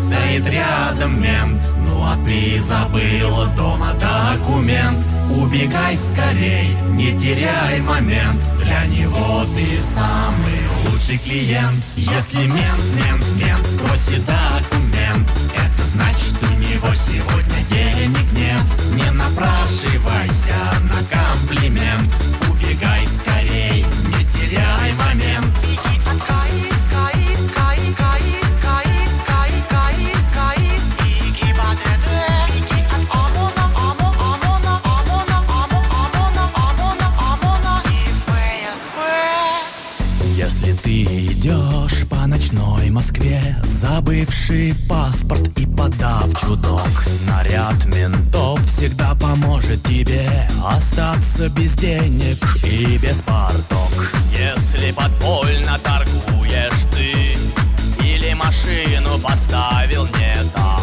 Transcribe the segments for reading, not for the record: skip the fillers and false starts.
стоит рядом мент. Ну а ты забыла дома документ. Убегай скорей, не теряй момент. Для него ты самый лучший клиент. Если мент спросит документ, это значит, у него сегодня денег нет. Не напрашивайся на комплимент. Убегай скорей, не теряй момент. Если ты идешь по ночной Москве, забывший паспорт и подав чудок, наряд ментов всегда поможет тебе остаться без денег и без порток. Если подпольно торгуешь ты или машину поставил не там,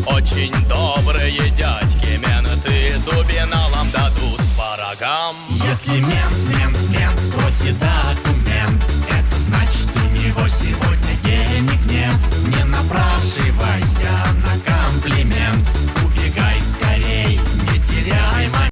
очень добрые дядьки менты дубиналам дадут по рогам.